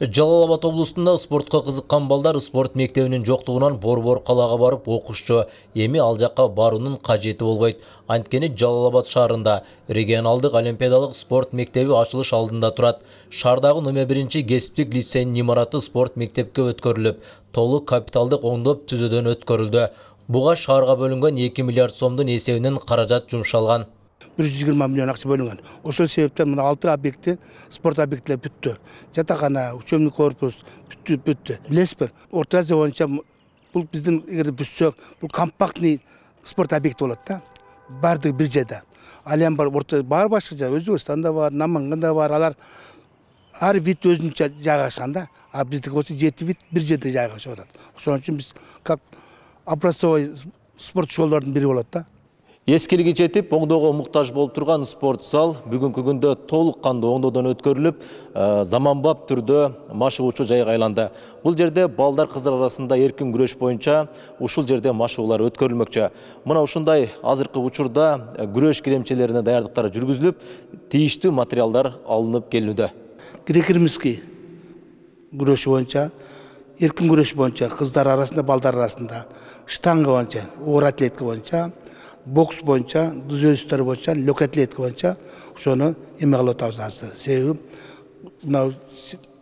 Жалал-Абад облусунда спортко кызыккан балдар спорт мектебинин жоктугунан Борбор калаага барып окушчу. Эми ал жакка баруунун кажети болбойт. Анткени Жалал-Абад шаарында регионалдык олимпиадалык спорт мектеби ачылыш алдында турат. Шаардагы номер 1 кесиптик лицейдин имараты спорт мектепке өткөрүлүп, толук капиталдык оңдоп түзүүдөн өткөрүлдү. Буга шаарга бөлүнгөн 2 миллиард сомдун эсебинен каражат жумшалган. 120 миллион акча бөлүнгөн. Ошол себептен мына 6 объекти, спорт объектилери бүттү. Жатакана, учебный корпус бүттү. Билесизби? Орто Азия боюнча бул биздин эгер бүтсөк, бул компактный спорт объекти болот да. Бардыгы бир жерде. Ал эми бар башка жер, Өзбекстанда бар, Наманганда бар, алар ар вид өзүнчө жайгашкан да. А биздики болсо 7 вид бир жерде жайгашып атат. Ошон үчүн биз как образцовый спорт школалардын бири болот да. Эскилиги жетип, оңдоого муктаж болуп турган спорт зал бүгүнкү күндө толук кандуу оңдоодон өткөрүлүп, заманбап түрдө машыгуучу жайга айланды. Бул жерде балдар кыздар арасында эркин күрөш боюнча ушул жерде машыгуулар өткөрүлмөкчү. Мына ушундай азыркы учурда күрөш киремчелерине даярдыктар жүргүзүлүп, тийиштүү материалдар алынып келүүдө. Греко-римский күрөш боюнча, эркин күрөш боюнча кыздар арасында, балдар арасында, штанга боюнча, оор атлетика боюнча, бокс боюнча, дүзөстөр боюнча, лёгкий атлетика боюнча ошону эме кылып атабыз. Себеби мына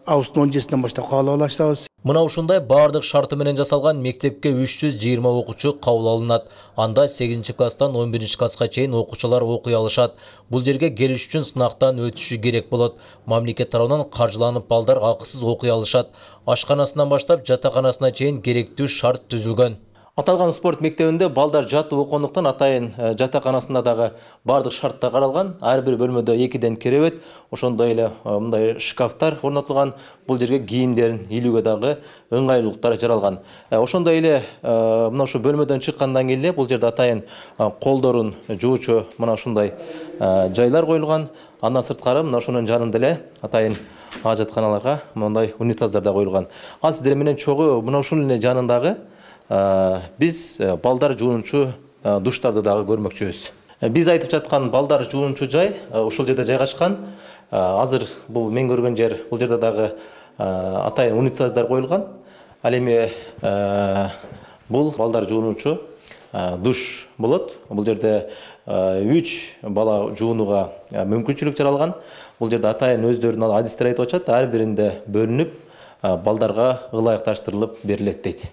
августтун 17-синен баштап кабыл ала баштайбыз. Мына ушундай бардык шарты менен жасалган мектепке 320 окуучу кабыл алынат. Анда 8-класстан 11-класска чейин окуучулар окуй алышат. Бул жерге келиш үчүн сынактан өтүшү керек болот. Мамлекет тарабынан каржыланып балдар акысыз окуй алышат. Ашканасынан баштап жатаканасына чейин керектүү шарт түзүлгөн. Аталган спорт мектебинде балдар жатып окугондуктан атайын жатаканасында дагы бардык шарттар каралган. Ар бир бөлмөдө 2ден керебет, ошондой эле мындай шкафтар орнотулган. Бул жерге кийимдерин илүүгө дагы ыңгайлуулуктар жаралган. Ошондой эле мына ушу бөлмөдөн чыккандан кийин эле бул жерде атайын колдорун жуучу мына ушундай жайлар коюлган. Андан сырткары мына ошонун жанында эле атайын ажатканаларга мындай унитаздар да коюлган. Ал сиздер менен чогуу мына ушунун эле жанындагы биз балдар жуунчу душтарды дагы көрмөкчүбүз. Биз айтып жаткан балдар жуунчу жай ушул жерде жайгашкан. Азыр бул мен көргөн жер, бул жерде дагы атайын унитаздар коюлган. Ал эми бул балдар жуунчу душ болот. Бул жерде 3 бала жуунууга мүмкүнчүлүк жаралган. Бул жерде атайын өздөрүнүн адистер айтып атышат, ар биринде бөлүнүп балдарга ылайыкташтырылып берилет дейт.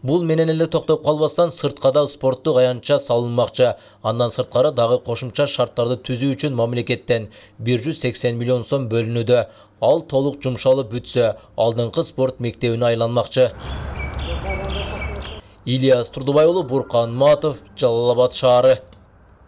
Бул менен эле токтоп калбастан сыртка да спорттук аянтча салынмакчы. Андан сырткары дагы кошумча шарттарды түзүү үчүн мамлекеттен 180 миллион сом бөлүнүүдө. Ал толук жумшалып бүтсө, алдыңкы спорт мектебине айланмакчы. Ильяс Турдубай уулу, Буркан Матов, Жалал-Абад шаары.